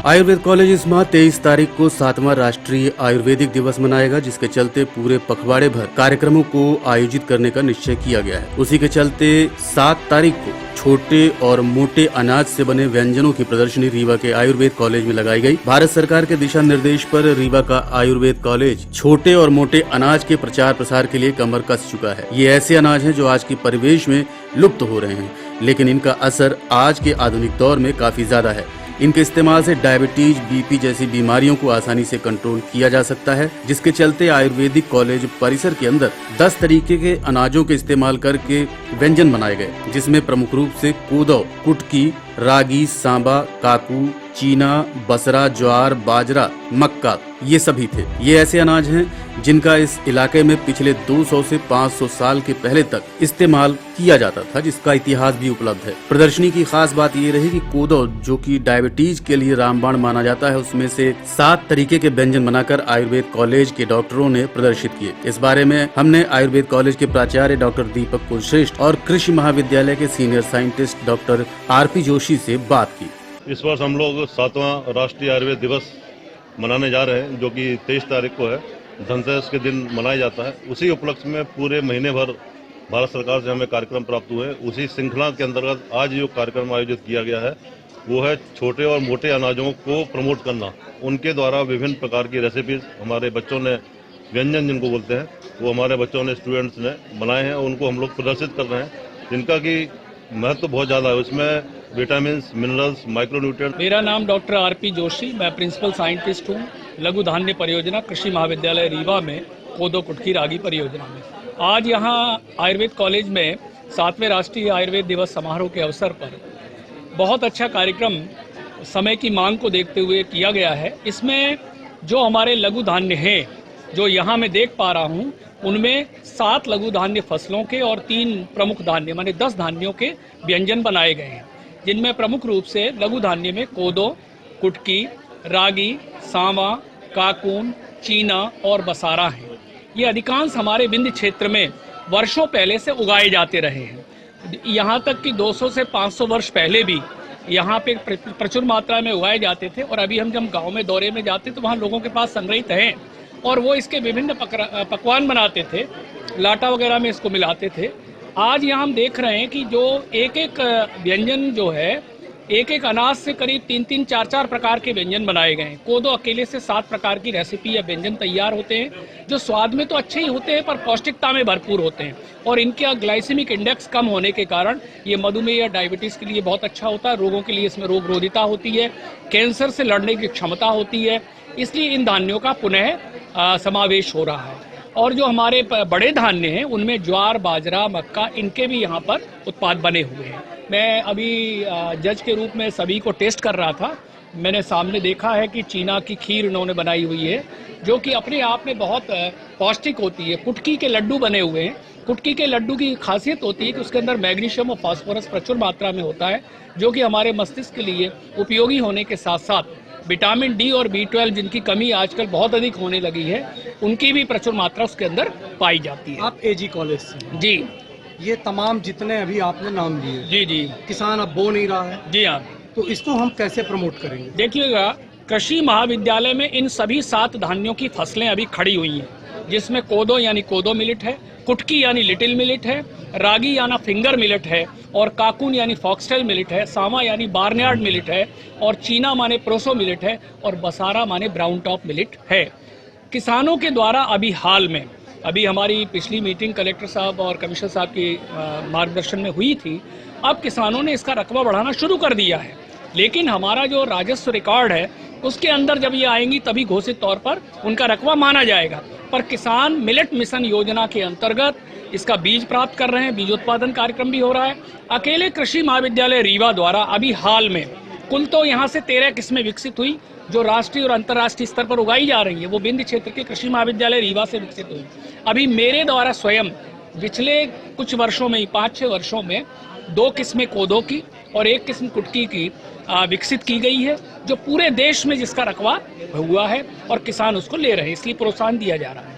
Ayurveda college इस माह 23 तारीख को 7वां राष्ट्रीय आयुर्वेदिक दिवस मनाएगा, जिसके चलते पूरे पखवाड़े भर कार्यक्रमों को आयोजित करने का निश्चय किया गया है। उसी के चलते 7 तारीख को छोटे और मोटे अनाज से बने व्यंजनों की प्रदर्शनी रीवा के आयुर्वेद कॉलेज में लगाई गई। भारत सरकार के दिशा निर्देश पर रीवा का आयुर्वेद कॉलेज छोटे और मोटे अनाज के प्रचार प्रसार के लिए कमर कस चुका है। ये ऐसे अनाज हैं जो आज के परिवेश में लुप्त हो रहे हैं, लेकिन इनका असर आज के आधुनिक दौर में काफी ज्यादा है। इनके इस्तेमाल से डायबिटीज, बीपी जैसी बीमारियों को आसानी से कंट्रोल किया जा सकता है, जिसके चलते आयुर्वेदिक कॉलेज परिसर के अंदर 10 तरीके के अनाजों के इस्तेमाल करके व्यंजन बनाए गए, जिसमें प्रमुख रूप से कोदो, कुटकी, रागी, सांबा, काकू, चीना, बसरा, ज्वार, बाजरा, मक्का ये सभी थे। ये ऐसे अनाज हैं जिनका इस इलाके में पिछले 200 से 500 साल के पहले तक इस्तेमाल किया जाता था, जिसका इतिहास भी उपलब्ध है। प्रदर्शनी की खास बात ये रही कि कोदो, जो कि डायबिटीज के लिए रामबाण माना जाता है, उसमें से 7 तरीके के व्यंजन बनाकर आयुर्वेद कॉलेज के डॉक्टरों ने प्रदर्शित किए। इस बारे में हमने आयुर्वेद कॉलेज के प्राचार्य डॉक्टर दीपक कुलश्रेष्ठ और कृषि महाविद्यालय के senior scientist doctor RP Joshi से बात की। इस वर्ष हम लोग 7वां राष्ट्रीय आयुर्वेद दिवस मनाने जा रहे हैं, जो कि 23 तारीख को है। धनतेरस के दिन मनाया जाता है। उसी उपलक्ष्य में पूरे महीने भर भारत सरकार से हमें कार्यक्रम प्राप्त हुए। उसी श्रृंखला के अंतर्गत आज जो कार्यक्रम आयोजित किया गया है वो है छोटे और मोटे अनाजों को प्रमोट करना। उनके द्वारा विभिन्न प्रकार की रेसिपीज हमारे बच्चों ने, व्यंजन जिनको बोलते हैं, वो हमारे बच्चों ने, स्टूडेंट्स ने बनाए हैं। उनको हम लोग प्रदर्शित कर रहे हैं, जिनका कि महत्व बहुत ज़्यादा है। उसमें विटामिन, मिनरल्स, माइक्रोन्यूट्रिएंट। मेरा नाम डॉक्टर आरपी जोशी, मैं प्रिंसिपल साइंटिस्ट हूँ लघु धान्य परियोजना कृषि महाविद्यालय रीवा में, कोदो कुटकी रागी परियोजना में। आज यहाँ आयुर्वेद कॉलेज में 7वें राष्ट्रीय आयुर्वेद दिवस समारोह के अवसर पर बहुत अच्छा कार्यक्रम समय की मांग को देखते हुए किया गया है। इसमें जो हमारे लघु धान्य हैं, जो यहाँ मैं देख पा रहा हूँ, उनमें 7 लघु धान्य फसलों के और 3 प्रमुख धान्य माने 10 धान्यों के व्यंजन बनाए गए हैं, जिनमें प्रमुख रूप से लघु धान्य में कोदो, कुटकी, रागी, सांवा, काकून, चीना और बसारा हैं। ये अधिकांश हमारे विंध्य क्षेत्र में वर्षों पहले से उगाए जाते रहे हैं। यहाँ तक कि 200 से 500 वर्ष पहले भी यहाँ पे प्रचुर मात्रा में उगाए जाते थे। और अभी हम जब गाँव में दौरे में जाते तो वहाँ लोगों के पास संग्रहित हैं और वो इसके विभिन्न पकवान बनाते थे, लाटा वगैरह में इसको मिलाते थे। आज यहाँ हम देख रहे हैं कि जो एक एक व्यंजन जो है, एक एक अनाज से करीब 3-3, 4-4 प्रकार के व्यंजन बनाए गए हैं। कोदो अकेले से 7 प्रकार की रेसिपी या व्यंजन तैयार होते हैं, जो स्वाद में तो अच्छे ही होते हैं पर पौष्टिकता में भरपूर होते हैं। और इनका ग्लाइसेमिक इंडेक्स कम होने के कारण ये मधुमेह या डायबिटीज़ के लिए बहुत अच्छा होता है। रोगों के लिए इसमें रोग रोधिता होती है, कैंसर से लड़ने की क्षमता होती है। इसलिए इन धान्यों का पुनः समावेश हो रहा है। और जो हमारे बड़े धान्य हैं, उनमें ज्वार, बाजरा, मक्का, इनके भी यहाँ पर उत्पाद बने हुए हैं। मैं अभी जज के रूप में सभी को टेस्ट कर रहा था। मैंने सामने देखा है कि चीना की खीर इन्होंने बनाई हुई है, जो कि अपने आप में बहुत पौष्टिक होती है। कुटकी के लड्डू बने हुए हैं। कुटकी के लड्डू की खासियत होती है कि उसके अंदर मैग्नीशियम और फास्फोरस प्रचुर मात्रा में होता है, जो कि हमारे मस्तिष्क के लिए उपयोगी होने के साथ साथ विटामिन डी और B12, जिनकी कमी आजकल बहुत अधिक होने लगी है, उनकी भी प्रचुर मात्रा उसके अंदर पाई जाती है। आप एजी कॉलेज से? जी। ये तमाम जितने अभी आपने नाम लिए, जी जी, किसान अब बो नहीं रहा है, जी हाँ, तो इसको हम कैसे प्रमोट करेंगे? देखिएगा, कृषि महाविद्यालय में इन सभी 7 धान्यों की फसलें अभी खड़ी हुई हैं, जिसमें कोदो यानी कोदो मिलेट है, कुटकी यानी लिटिल मिलेट है, रागी यानी फिंगर मिलेट है, और काकून यानी फॉक्सटेल मिलेट है, सामा यानी बार्नयार्ड मिलेट है, और चीना माने प्रोसो मिलेट है, और बसारा माने ब्राउन टॉप मिलेट है। किसानों के द्वारा अभी हाल में, अभी हमारी पिछली मीटिंग कलेक्टर साहब और कमिश्नर साहब की मार्गदर्शन में हुई थी। अब किसानों ने इसका रकबा बढ़ाना शुरू कर दिया है, लेकिन हमारा जो राजस्व रिकॉर्ड है उसके अंदर जब ये आएंगी तभी घोषित तौर पर उनका रकबा माना जाएगा। पर किसान मिलेट मिशन योजना के अंतर्गत इसका बीज प्राप्त कर रहे हैं, बीज उत्पादन कार्यक्रम भी हो रहा है। अकेले कृषि महाविद्यालय रीवा द्वारा अभी हाल में कुल तो यहाँ से 13 किस्में विकसित हुई, जो राष्ट्रीय और अंतर्राष्ट्रीय स्तर पर उगाई जा रही है। वो विंध्य क्षेत्र के कृषि महाविद्यालय रीवा से विकसित हुई। अभी मेरे द्वारा स्वयं पिछले कुछ वर्षों में ही, 5-6 वर्षों में, 2 किस्में कोदो की और 1 किस्म कुटकी की विकसित की गई है, जो पूरे देश में जिसका रकबा हुआ है और किसान उसको ले रहे हैं, इसलिए प्रोत्साहन दिया जा रहा है।